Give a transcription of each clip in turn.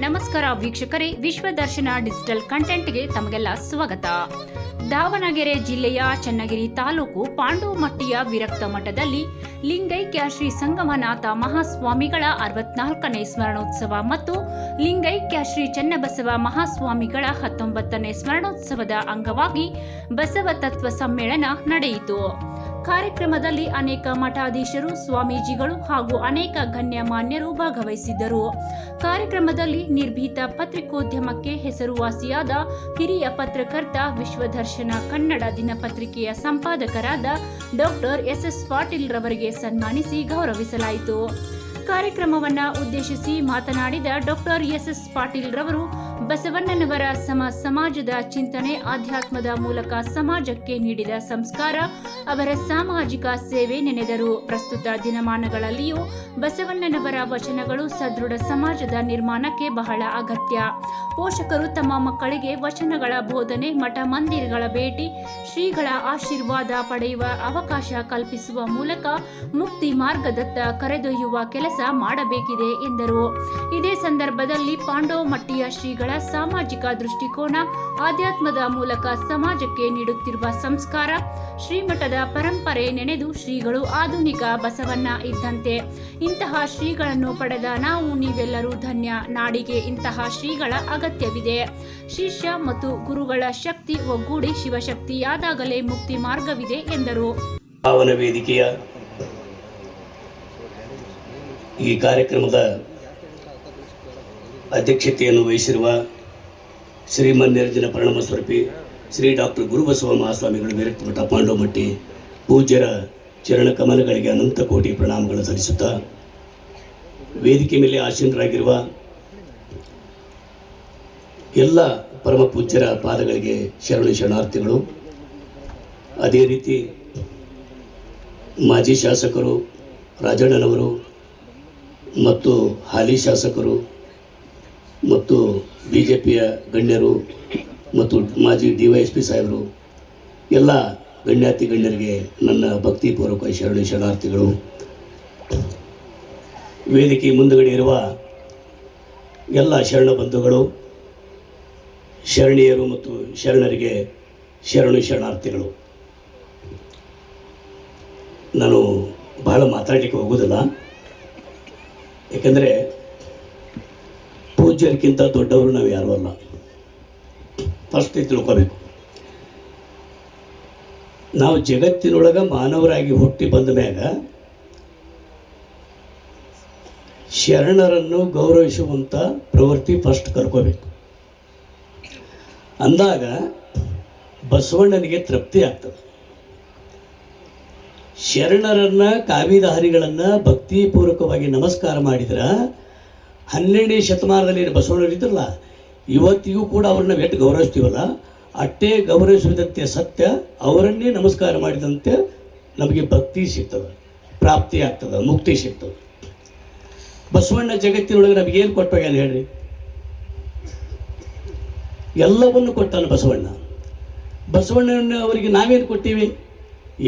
ನಮಸ್ಕಾರ ವೀಕ್ಷಕರೇ, ವಿಶ್ವದರ್ಶನ ಡಿಜಿಟಲ್ ಕಂಟೆಂಟ್ಗೆ ತಮಗೆಲ್ಲ ಸ್ವಾಗತ. ದಾವಣಗೆರೆ ಜಿಲ್ಲೆಯ ಚನ್ನಗಿರಿ ತಾಲೂಕು ಪಾಂಡೋಮಟ್ಟಿಯ ವಿರಕ್ತ ಮಠದಲ್ಲಿ ಲಿಂಗೈಕ್ಯ ಶ್ರೀ ಸಂಗಮನಾಥ ಮಹಾಸ್ವಾಮಿಗಳ 64ನೇ ಸ್ಮರಣೋತ್ಸವ ಮತ್ತು ಲಿಂಗೈಕ್ಯ ಶ್ರೀ ಚನ್ನಬಸವ ಮಹಾಸ್ವಾಮಿಗಳ 19ನೇ ಸ್ಮರಣೋತ್ಸವದ ಅಂಗವಾಗಿ ಬಸವ ತತ್ವ ಸಮ್ಮೇಳನ ನಡೆಯಿತು. ಕಾರ್ಯಕ್ರಮದಲ್ಲಿ ಅನೇಕ ಮಠಾಧೀಶರು, ಸ್ವಾಮೀಜಿಗಳು ಹಾಗೂ ಅನೇಕ ಗಣ್ಯಮಾನ್ಯರು ಭಾಗವಹಿಸಿದ್ದರು. ಕಾರ್ಯಕ್ರಮದಲ್ಲಿ ನಿರ್ಭೀತ ಪತ್ರಿಕೋದ್ಯಮಕ್ಕೆ ಹೆಸರುವಾಸಿಯಾದ ಹಿರಿಯ ಪತ್ರಕರ್ತ, ವಿಶ್ವದರ್ಶನ ಕನ್ನಡ ದಿನಪತ್ರಿಕೆಯ ಸಂಪಾದಕರಾದ ಡಾಕ್ಟರ್ ಎಸ್ ಪಾಟೀಲ್ ರವರಿಗೆ ಸನ್ಮಾನಿಸಿ ಗೌರವಿಸಲಾಯಿತು. ಕಾರ್ಯಕ್ರಮವನ್ನು ಉದ್ದೇಶಿಸಿ ಮಾತನಾಡಿದ ಡಾಕ್ಟರ್ ಎಸ್ ಪಾಟೀಲ್ ರವರು ಬಸವಣ್ಣನವರ ಸಮಾಜದ ಚಿಂತನೆ, ಆಧ್ಯಾತ್ಮದ ಮೂಲಕ ಸಮಾಜಕ್ಕೆ ನೀಡಿದ ಸಂಸ್ಕಾರ, ಅವರ ಸಾಮಾಜಿಕ ಸೇವೆ ನೆನೆದರು. ಪ್ರಸ್ತುತ ದಿನಮಾನಗಳಲ್ಲಿಯೂ ಬಸವಣ್ಣನವರ ವಚನಗಳು ಸದೃಢ ಸಮಾಜದ ನಿರ್ಮಾಣಕ್ಕೆ ಬಹಳ ಅಗತ್ಯ. ಪೋಷಕರು ತಮ್ಮ ಮಕ್ಕಳಿಗೆ ವಚನಗಳ ಬೋಧನೆ, ಮಠ ಮಂದಿರಗಳ ಭೇಟಿ, ಶ್ರೀಗಳ ಆಶೀರ್ವಾದ ಪಡೆಯುವ ಅವಕಾಶ ಕಲ್ಪಿಸುವ ಮೂಲಕ ಮುಕ್ತಿ ಮಾರ್ಗದತ್ತ ಕರೆದೊಯ್ಯುವ ಕೆಲಸ ಮಾಡಬೇಕಿದೆ ಎಂದರು. ಇದೇ ಸಂದರ್ಭದಲ್ಲಿ ಪಾಂಡೋಮಟ್ಟಿಯ ಶ್ರೀಗಳ ಸಾಮಾಜಿಕ ದೃಷ್ಟಿಕೋನ, ಆಧ್ಯಾತ್ಮದ ಮೂಲಕ ಸಮಾಜಕ್ಕೆ ನೀಡುತ್ತಿರುವ ಸಂಸ್ಕಾರ, ಶ್ರೀಮಠದ ಪರಂಪರೆ ನೆನೆದು ಶ್ರೀಗಳು ಆಧುನಿಕ ಬಸವಣ್ಣ ಇದ್ದಂತೆ. ಇಂತಹ ಶ್ರೀಗಳನ್ನು ಪಡೆದ ನಾವು ನೀವೆಲ್ಲರೂ ಧನ್ಯ. ನಾಡಿಗೆ ಇಂತಹ ಶ್ರೀಗಳ ಅಗತ್ಯವಿದೆ. ಶಿಷ್ಯ ಮತ್ತು ಗುರುಗಳ ಶಕ್ತಿ ಒಗ್ಗೂಡಿ ಶಿವಶಕ್ತಿಯಾದಾಗಲೇ ಮುಕ್ತಿ ಮಾರ್ಗವಿದೆ ಎಂದರು. ಪಾವನ ವೇದಿಕೆಯ ಈ ಕಾರ್ಯಕ್ರಮದ ಅಧ್ಯಕ್ಷತೆಯನ್ನು ವಹಿಸಿರುವ ಶ್ರೀಮನ್ ನಿರ್ಜನ ಪರಿಣಾಮ ಸ್ವರೂಪಿ ಶ್ರೀ ಡಾಕ್ಟರ್ ಗುರುಬಸವ ಮಹಾಸ್ವಾಮಿಗಳು ವಿರಕ್ತ ಮಠ ಪಾಂಡೋಮಟ್ಟಿ ಪೂಜ್ಯರ ಚರಣ ಕಮಲಗಳಿಗೆ ಅನಂತ ಕೋಟಿ ಪ್ರಣಾಮಗಳನ್ನು ಸಲ್ಲಿಸುತ್ತಾ, ವೇದಿಕೆ ಮೇಲೆ ಆಸೀನರಾಗಿರುವ ಎಲ್ಲ ಪರಮ ಪೂಜ್ಯರ ಪಾದಗಳಿಗೆ ಶರಣಾರ್ಥಿಗಳು. ಅದೇ ರೀತಿ ಮಾಜಿ ಶಾಸಕರು ರಾಜಣ್ಣನವರು ಮತ್ತು ಹಾಲಿ ಶಾಸಕರು ಮತ್ತು BJPಯ ಗಣ್ಯರು ಮತ್ತು ಮಾಜಿ DYSP ಸಾಹೇಬರು, ಎಲ್ಲ ಗಣ್ಯಾತಿ ಗಣ್ಯರಿಗೆ ನನ್ನ ಭಕ್ತಿಪೂರ್ವಕ ಶರಣಾರ್ಥಿಗಳು. ವೇದಿಕೆ ಮುಂದುಗಡೆ ಇರುವ ಎಲ್ಲ ಶರಣ ಬಂಧುಗಳು, ಶರಣೀಯರು ಮತ್ತು ಶರಣರಿಗೆ ಶರಣಾರ್ಥಿಗಳು. ನಾನು ಬಹಳ ಮಾತಾಡಲಿಕ್ಕೆ ಹೋಗೋದಿಲ್ಲ, ಏಕೆಂದರೆ ಪೂಜ್ಯರಿಗಿಂತ ದೊಡ್ಡವರು ನಾವು ಯಾರೂ ಅಲ್ಲ. ಫಸ್ಟ್ ತಿಳ್ಕೋಬೇಕು, ನಾವು ಜಗತ್ತಿನೊಳಗೆ ಮಾನವರಾಗಿ ಹುಟ್ಟಿ ಬಂದ ಮ್ಯಾಗ ಶರಣರನ್ನು ಗೌರವಿಸುವಂಥ ಪ್ರವೃತ್ತಿ ಫಸ್ಟ್ ಕಲ್ಕೋಬೇಕು. ಅಂದಾಗ ಬಸವಣ್ಣನಿಗೆ ತೃಪ್ತಿ ಆಗ್ತದೆ. ಶರಣರನ್ನು, ಕಾವಿಧಾರಿಗಳನ್ನು ಭಕ್ತಿಪೂರ್ವಕವಾಗಿ ನಮಸ್ಕಾರ ಮಾಡಿದ್ರೆ 12ನೇ ಶತಮಾನದಲ್ಲಿ ಬಸವಣ್ಣರಿದ್ರಲ್ಲ, ಇವತ್ತಿಗೂ ಕೂಡ ಅವ್ರನ್ನ ಎಷ್ಟು ಗೌರವಿಸ್ತೀವಲ್ಲ, ಅಷ್ಟೇ ಗೌರವಿಸಿದಂತೆ ಸತ್ಯ, ಅವರನ್ನೇ ನಮಸ್ಕಾರ ಮಾಡಿದಂತೆ ನಮಗೆ ಭಕ್ತಿ ಸಿಗ್ತದೆ, ಪ್ರಾಪ್ತಿ ಆಗ್ತದೆ, ಮುಕ್ತಿ ಸಿಗ್ತದೆ. ಬಸವಣ್ಣ ಜಗತ್ತಿನೊಳಗೆ ನಮಗೇನು ಕೊಟ್ಟೋಗ್ಯಾನ ಹೇಳ್ರಿ? ಎಲ್ಲವನ್ನು ಕೊಟ್ಟಾನ ಬಸವಣ್ಣ. ಬಸವಣ್ಣನ ಅವರಿಗೆ ನಾವೇನು ಕೊಟ್ಟಿವಿ?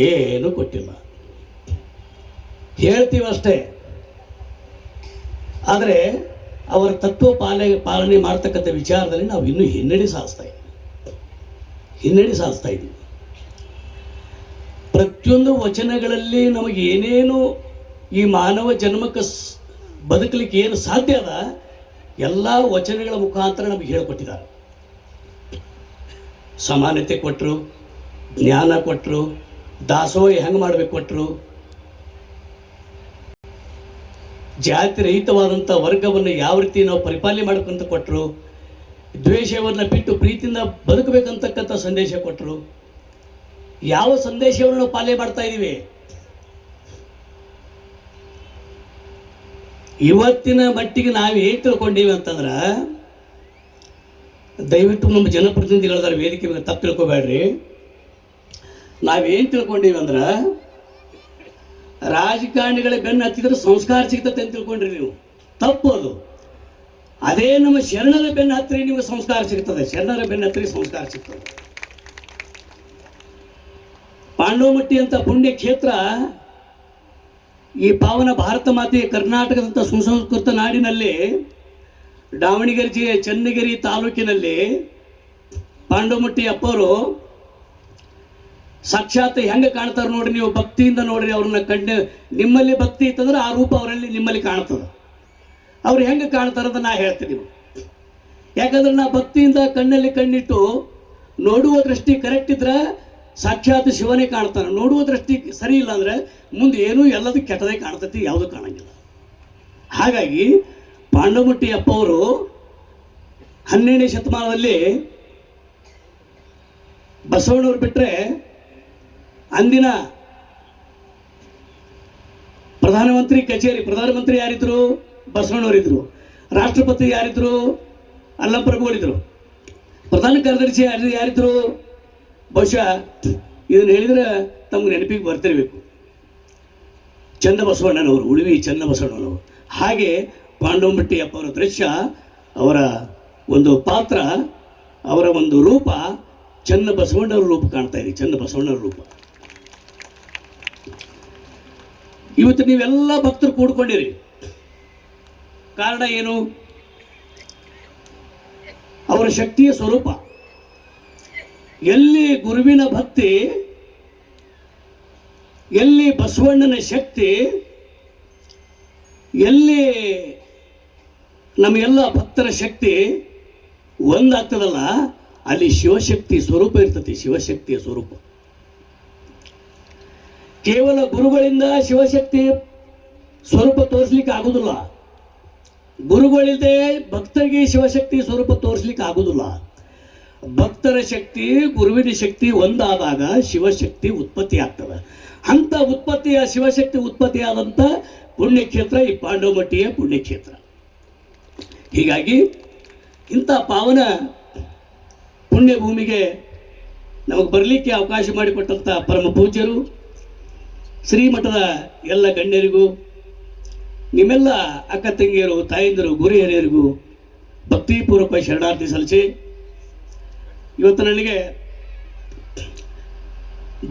ಏನೂ ಕೊಟ್ಟಿಲ್ಲ, ಹೇಳ್ತೀವಿ ಅಷ್ಟೇ. ಆದರೆ ಅವರ ತತ್ವ ಪಾಲನೆ ಮಾಡ್ತಕ್ಕಂಥ ವಿಚಾರದಲ್ಲಿ ನಾವು ಇನ್ನೂ ಹಿನ್ನಡೆ ಸಾಧಿಸ್ತಾ ಇದ್ದೀವಿ. ಪ್ರತಿಯೊಂದು ವಚನಗಳಲ್ಲಿ ನಮಗೆ ಏನೇನು ಈ ಮಾನವ ಜನ್ಮಕ್ಕೆ ಬದುಕಲಿಕ್ಕೆ ಏನು ಸಾಧ್ಯ ಅದ, ಎಲ್ಲ ವಚನಗಳ ಮುಖಾಂತರ ನಮಗೆ ಹೇಳಿಕೊಟ್ಟಿದ್ದಾರೆ. ಸಮಾನತೆ ಕೊಟ್ಟರು, ಜ್ಞಾನ ಕೊಟ್ಟರು, ದಾಸೋಹ ಹೆಂಗೆ ಮಾಡಬೇಕು ಕೊಟ್ಟರು, ಜಾತಿ ರಹಿತವಾದಂಥ ವರ್ಗವನ್ನು ಯಾವ ರೀತಿ ನಾವು ಪರಿಪಾಲನೆ ಮಾಡಬೇಕಂತ ಕೊಟ್ಟರು, ದ್ವೇಷವನ್ನು ಬಿಟ್ಟು ಪ್ರೀತಿಯಿಂದ ಬದುಕಬೇಕಂತಕ್ಕಂಥ ಸಂದೇಶ ಕೊಟ್ಟರು. ಯಾವ ಸಂದೇಶವನ್ನು ನಾವು ಪಾಲನೆ ಮಾಡ್ತಾ ಇದ್ದೀವಿ? ಇವತ್ತಿನ ಮಟ್ಟಿಗೆ ನಾವು ಏನು ತಿಳ್ಕೊಂಡೀವಿ ಅಂತಂದ್ರೆ, ದಯವಿಟ್ಟು ನಮ್ಮ ಜನಪ್ರತಿನಿಧಿಗಳದಾರ ವೇದಿಕೆ ಮೇಲೆ ತಪ್ಪು ತಿಳ್ಕೊಬೇಡ್ರಿ. ನಾವೇನು ತಿಳ್ಕೊಂಡೀವಿ ಅಂದ್ರೆ, ರಾಜಕಾರಣಿಗಳ ಬೆನ್ನು ಹತ್ತಿದ್ರೆ ಸಂಸ್ಕಾರ ಸಿಗ್ತದೆ ಅಂತ ತಿಳ್ಕೊಂಡ್ರಿ ನೀವು. ತಪ್ಪು ಅದು. ಅದೇ ನಮ್ಮ ಶರಣರ ಬೆನ್ನು ಹತ್ತಿರ ನಿಮಗೆ ಸಂಸ್ಕಾರ ಸಿಗ್ತದೆ. ಶರಣರ ಬೆನ್ನು ಹತ್ತಿರ ಸಂಸ್ಕಾರ ಸಿಗ್ತದೆ. ಪಾಂಡೋಮಟ್ಟಿ ಅಂತ ಪುಣ್ಯ ಕ್ಷೇತ್ರ ಈ ಪಾವನ ಭಾರತ ಮಾತೆ ಕರ್ನಾಟಕದಂಥ ಸುಸಂಸ್ಕೃತ ನಾಡಿನಲ್ಲಿ ದಾವಣಗೆರೆ ಜಿಲ್ಲೆ ಚನ್ನಗಿರಿ ತಾಲೂಕಿನಲ್ಲಿ ಪಾಂಡೋಮಟ್ಟಿ ಅಪ್ಪವರು ಸಾಕ್ಷಾತ್ ಹೆಂಗೆ ಕಾಣ್ತಾರೆ ನೋಡ್ರಿ, ನೀವು ಭಕ್ತಿಯಿಂದ ನೋಡ್ರಿ ಅವ್ರನ್ನ ಕಂಡು. ನಿಮ್ಮಲ್ಲಿ ಭಕ್ತಿ ಇತ್ತಂದ್ರೆ ಆ ರೂಪ ಅವರಲ್ಲಿ ನಿಮ್ಮಲ್ಲಿ ಕಾಣ್ತದೆ. ಅವ್ರು ಹೆಂಗೆ ಕಾಣ್ತಾರೆ ಅಂತ ನಾ ಹೇಳ್ತೀನಿ. ಯಾಕಂದ್ರೆ ನಾ ಭಕ್ತಿಯಿಂದ ಕಣ್ಣಲ್ಲಿ ಕಣ್ಣಿಟ್ಟು ನೋಡುವ ದೃಷ್ಟಿ ಕರೆಕ್ಟ್ ಇದ್ರೆ ಸಾಕ್ಷಾತ್ ಶಿವನೇ ಕಾಣ್ತಾನೆ. ನೋಡುವ ದೃಷ್ಟಿ ಸರಿ ಇಲ್ಲ ಅಂದರೆ ಮುಂದೆ ಏನೂ ಎಲ್ಲದೂ ಕೆಟ್ಟದೇ ಕಾಣ್ತೈತಿ, ಯಾವುದೂ ಕಾಣಂಗಿಲ್ಲ. ಹಾಗಾಗಿ ಪಾಂಡೋಮಟ್ಟಿ ಅಪ್ಪ ಅವರು 12ನೇ ಶತಮಾನದಲ್ಲಿ ಬಸವಣ್ಣವ್ರು ಬಿಟ್ಟರೆ ಅಂದಿನ ಪ್ರಧಾನಮಂತ್ರಿ ಯಾರಿದ್ರು? ಬಸವಣ್ಣವರಿದ್ರು. ರಾಷ್ಟ್ರಪತಿ ಯಾರಿದ್ರು? ಅಲ್ಲಂಪ್ರಭುಗಳಿದ್ರು. ಪ್ರಧಾನ ಕಾರ್ಯದರ್ಶಿ ಯಾರಿದ್ರು? ಬಹುಶಃ ಇದನ್ನು ಹೇಳಿದರೆ ತಮ್ಗೆ ನೆನಪಿಗೆ ಬರ್ತಿರ್ಬೇಕು, ಚನ್ನಬಸವಣ್ಣನವರು, ಉಳಿವಿ ಚನ್ನಬಸವಣ್ಣನವರು. ಹಾಗೆ ಪಾಂಡೋಮಟ್ಟಿ ಅಪ್ಪವರ ದೃಶ್ಯ, ಅವರ ಒಂದು ಪಾತ್ರ, ಅವರ ಒಂದು ರೂಪ ಚನ್ನಬಸವಣ್ಣವ್ರ ರೂಪ ಕಾಣ್ತಾ ಇದೆ. ಚನ್ನಬಸವಣ್ಣವ್ರ ರೂಪ. ಇವತ್ತು ನೀವೆಲ್ಲ ಭಕ್ತರು ಕೂಡ್ಕೊಂಡಿರಿ. ಕಾರಣ ಏನು? ಅವರ ಶಕ್ತಿಯ ಸ್ವರೂಪ. ಎಲ್ಲಿ ಗುರುವಿನ ಭಕ್ತಿ, ಎಲ್ಲಿ ಬಸವಣ್ಣನ ಶಕ್ತಿ, ಎಲ್ಲಿ ನಮ್ಮೆಲ್ಲ ಭಕ್ತರ ಶಕ್ತಿ ಒಂದಾಗ್ತದಲ್ಲ, ಅಲ್ಲಿ ಶಿವಶಕ್ತಿ ಸ್ವರೂಪ ಇರ್ತತಿ. ಶಿವಶಕ್ತಿಯ ಸ್ವರೂಪ. ಕೇವಲ ಗುರುಗಳಿಂದ ಶಿವಶಕ್ತಿ ಸ್ವರೂಪ ತೋರಿಸ್ಲಿಕ್ಕೆ ಆಗುವುದಿಲ್ಲ. ಗುರುಗಳಿಲ್ಲದೆ ಭಕ್ತರಿಗೆ ಶಿವಶಕ್ತಿ ಸ್ವರೂಪ ತೋರಿಸ್ಲಿಕ್ಕೆ ಆಗುವುದಿಲ್ಲ. ಭಕ್ತರ ಶಕ್ತಿ, ಗುರುವಿನ ಶಕ್ತಿ ಒಂದಾದಾಗ ಶಿವಶಕ್ತಿ ಉತ್ಪತ್ತಿ ಆಗ್ತದೆ. ಅಂಥ ಉತ್ಪತ್ತಿಯ ಶಿವಶಕ್ತಿ ಉತ್ಪತ್ತಿಯಾದಂಥ ಪುಣ್ಯಕ್ಷೇತ್ರ ಈ ಪಾಂಡೋಮಟ್ಟಿಯ ಪುಣ್ಯಕ್ಷೇತ್ರ. ಹೀಗಾಗಿ ಇಂಥ ಪಾವನ ಪುಣ್ಯ ಭೂಮಿಗೆ ನಮಗೆ ಬರಲಿಕ್ಕೆ ಅವಕಾಶ ಮಾಡಿಕೊಟ್ಟಂಥ ಪರಮ ಪೂಜ್ಯರು, ಶ್ರೀಮಠದ ಎಲ್ಲ ಗಣ್ಯರಿಗೂ, ನಿಮ್ಮೆಲ್ಲ ಅಕ್ಕ ತಂಗಿಯರು, ತಾಯಂದಿರು, ಗುರು ಹಿರಿಯರಿಗೂ ಭಕ್ತಿಪೂರ್ವಕ ಶರಣಾರ್ಥಿ ಸಲ್ಲಿಸಿ, ಇವತ್ತು ನನಗೆ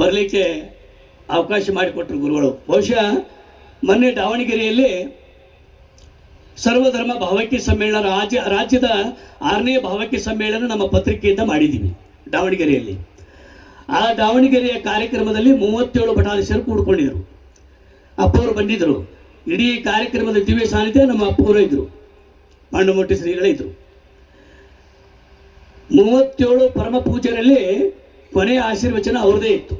ಬರಲಿಕ್ಕೆ ಅವಕಾಶ ಮಾಡಿಕೊಟ್ಟರು ಗುರುಗಳು. ಬಹುಶಃ ಮೊನ್ನೆ ದಾವಣಗೆರೆಯಲ್ಲಿ ಸರ್ವಧರ್ಮ ಭಾವೈಕ್ಯ ಸಮ್ಮೇಳನ, ರಾಜ್ಯದ 6ನೇ ಭಾವೈಕ್ಯ ಸಮ್ಮೇಳನ ನಮ್ಮ ಪತ್ರಿಕೆಯಿಂದ ಮಾಡಿದ್ದೀವಿ ದಾವಣಗೆರೆಯಲ್ಲಿ. ಆ ದಾವಣಗೆರೆಯ ಕಾರ್ಯಕ್ರಮದಲ್ಲಿ 37 ಮಠಾಧೀಶರು ಕೂಡ್ಕೊಂಡಿದ್ರು. ಅಪ್ಪವರು ಬಂದಿದ್ದರು. ಇಡೀ ಕಾರ್ಯಕ್ರಮದ ದಿವ್ಯ ಸಾನ್ನಿಧ್ಯ ನಮ್ಮ ಅಪ್ಪವರು ಇದ್ದರು, ಪಾಂಡೋಮಟ್ಟಿ ಶ್ರೀಗಳೇ ಇದ್ದರು. 37 ಪರಮ ಪೂಜ್ಯರಲ್ಲಿ ಕೊನೆಯ ಆಶೀರ್ವಚನ ಅವ್ರದೇ ಇತ್ತು.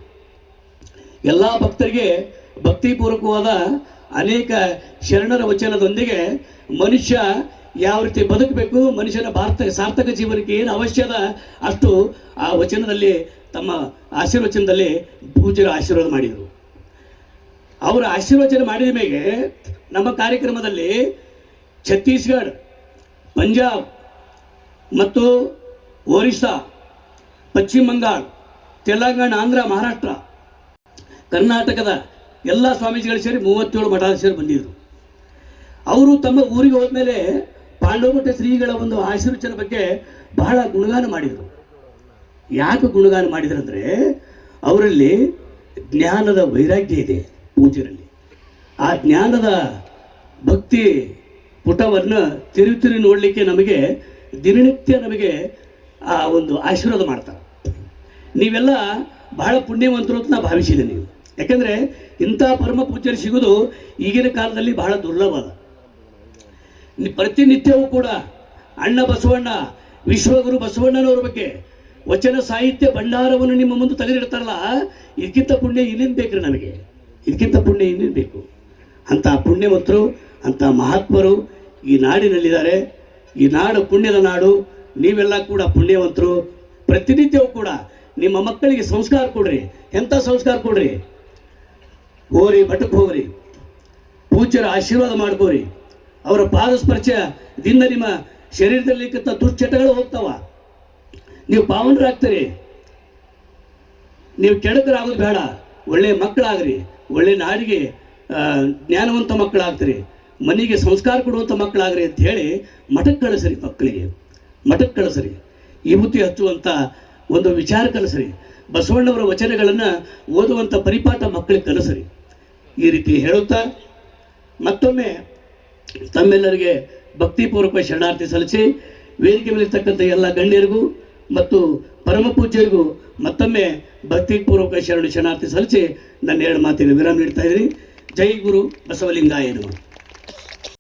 ಎಲ್ಲ ಭಕ್ತರಿಗೆ ಭಕ್ತಿಪೂರ್ವಕವಾದ ಅನೇಕ ಶರಣರ ವಚನದೊಂದಿಗೆ ಮನುಷ್ಯ ಯಾವ ರೀತಿ ಬದುಕಬೇಕು, ಮನುಷ್ಯನ ಸಾರ್ಥಕ ಜೀವನಕ್ಕೆ ಏನು ಅವಶ್ಯದ ಅಷ್ಟು ಆ ವಚನದಲ್ಲಿ, ತಮ್ಮ ಆಶೀರ್ವಚನದಲ್ಲಿ ಪೂಜ್ಯರು ಆಶೀರ್ವಾದ ಮಾಡಿದರು. ಅವರ ಆಶೀರ್ವಚನ ಮಾಡಿದ ಮೇಲೆ ನಮ್ಮ ಕಾರ್ಯಕ್ರಮದಲ್ಲಿ ಛತ್ತೀಸ್ಗಢ, ಪಂಜಾಬ್ ಮತ್ತು ಒರಿಸ್ಸಾ, ಪಶ್ಚಿಮ ಬಂಗಾಳ, ತೆಲಂಗಾಣ, ಆಂಧ್ರ, ಮಹಾರಾಷ್ಟ್ರ, ಕರ್ನಾಟಕದ ಎಲ್ಲ ಸ್ವಾಮೀಜಿಗಳು ಸೇರಿ 37 ಮಠಾಧೀಶರು ಬಂದಿದ್ದರು. ಅವರು ತಮ್ಮ ಊರಿಗೆ ಹೋದ್ಮೇಲೆ ಪಾಂಡೋಮಟ್ಟಿ ಶ್ರೀಗಳ ಒಂದು ಆಶೀರ್ವಚನ ಬಗ್ಗೆ ಬಹಳ ಗುಣಗಾನ ಮಾಡಿದರು. ಯಾಕೆ ಗುಣಗಾನ ಮಾಡಿದ್ರಂದರೆ, ಅವರಲ್ಲಿ ಜ್ಞಾನದ ವೈರಾಗ್ಯ ಇದೆ ಪೂಜ್ಯರಲ್ಲಿ. ಆ ಜ್ಞಾನದ ಭಕ್ತಿ ಪುಟವನ್ನು ತಿರುವಿ ನೋಡಲಿಕ್ಕೆ ನಮಗೆ ದಿನನಿತ್ಯ ನಮಗೆ ಆ ಒಂದು ಆಶೀರ್ವಾದ ಮಾಡ್ತಾರೆ. ನೀವೆಲ್ಲ ಬಹಳ ಪುಣ್ಯವಂತರು ಅಂತ ನಾನು ಭಾವಿಸಿದೆ. ನೀವು ಯಾಕೆಂದರೆ ಇಂಥ ಪರಮ ಪೂಜ್ಯರು ಸಿಗೋದು ಈಗಿನ ಕಾಲದಲ್ಲಿ ಬಹಳ ದುರ್ಲಭ. ಪ್ರತಿನಿತ್ಯವೂ ಕೂಡ ಅಣ್ಣ ಬಸವಣ್ಣ, ವಿಶ್ವಗುರು ಬಸವಣ್ಣನವ್ರ ಬಗ್ಗೆ ವಚನ ಸಾಹಿತ್ಯ ಭಂಡಾರವನ್ನು ನಿಮ್ಮ ಮುಂದೆ ತೆಗೆದಿಡ್ತಾರಲ್ಲ, ಇದಕ್ಕಿಂತ ಪುಣ್ಯ ಇನ್ನೇನು ಬೇಕ್ರಿ ನಮಗೆ? ಇದಕ್ಕಿಂತ ಪುಣ್ಯ ಇನ್ನೇನು ಬೇಕು? ಅಂಥ ಪುಣ್ಯವಂತರು, ಅಂಥ ಮಹಾತ್ಮರು ಈ ನಾಡಿನಲ್ಲಿದ್ದಾರೆ. ಈ ನಾಡು ಪುಣ್ಯದ ನಾಡು. ನೀವೆಲ್ಲ ಕೂಡ ಪುಣ್ಯವಂತರು. ಪ್ರತಿನಿತ್ಯವೂ ಕೂಡ ನಿಮ್ಮ ಮಕ್ಕಳಿಗೆ ಸಂಸ್ಕಾರ ಕೊಡ್ರಿ. ಎಂಥ ಸಂಸ್ಕಾರ ಕೊಡ್ರಿ? ಹೋಗ್ರಿ, ಮಠಕ್ಕೆ ಹೋಗ್ರಿ, ಪೂಜ್ಯರ ಆಶೀರ್ವಾದ ಮಾಡ್ಕೋರಿ. ಅವರ ಪಾದ ಸ್ಪರ್ಶದಿಂದ ನಿಮ್ಮ ಶರೀರದಲ್ಲಿ ದುಶ್ಚಟಗಳು ಹೋಗ್ತಾವ. ನೀವು ಪಾವನರಾಗ್ತೀರಿ. ನೀವು ಕೆಡಕರಾಗೋದು ಬೇಡ. ಒಳ್ಳೆಯ ಮಕ್ಕಳಾಗ್ರಿ, ಒಳ್ಳೆಯ ನಾಡಿಗೆ ಜ್ಞಾನವಂತ ಮಕ್ಕಳಾಗ್ತೀರಿ, ಮನೆಗೆ ಸಂಸ್ಕಾರ ಕೊಡುವಂಥ ಮಕ್ಕಳಾಗ್ರಿ ಅಂತ ಹೇಳಿ ಮಠಕ್ಕೆ ಕಳಿಸ್ರಿ. ಮಕ್ಕಳಿಗೆ ಮಠಕ್ಕೆ ಕಳಿಸ್ರಿ. ವಿಭೂತಿ ಹಚ್ಚುವಂಥ ಒಂದು ವಿಚಾರ ಕಲಿಸ್ರಿ. ಬಸವಣ್ಣವರ ವಚನಗಳನ್ನು ಓದುವಂಥ ಪರಿಪಾಠ ಮಕ್ಕಳಿಗೆ ಕಲಿಸ್ರಿ. ಈ ರೀತಿ ಹೇಳುತ್ತಾ ಮತ್ತೊಮ್ಮೆ ತಮ್ಮೆಲ್ಲರಿಗೆ ಭಕ್ತಿಪೂರ್ವಕ ಶರಣಾರ್ಥಿ ಸಲ್ಲಿಸಿ ವೇದಿಕೆ ಮೇಲಿರ್ತಕ್ಕಂಥ ಎಲ್ಲ ಗಣ್ಯರಿಗೂ ಮತ್ತು ಪರಮ ಪೂಜ್ಯರಿಗೂ ಮತ್ತೊಮ್ಮೆ ಭಕ್ತಿಪೂರ್ವಕ ಶರಣಾರ್ಥಿ ಸಲ್ಲಿಸಿ ನನ್ನ ಎರಡು ಮಾತಿನ ವಿರಾಮ ನೀಡ್ತಾ ಇದ್ದೀನಿ. ಜೈ ಗುರು ಬಸವಲಿಂಗಾಯ ನಮಃ.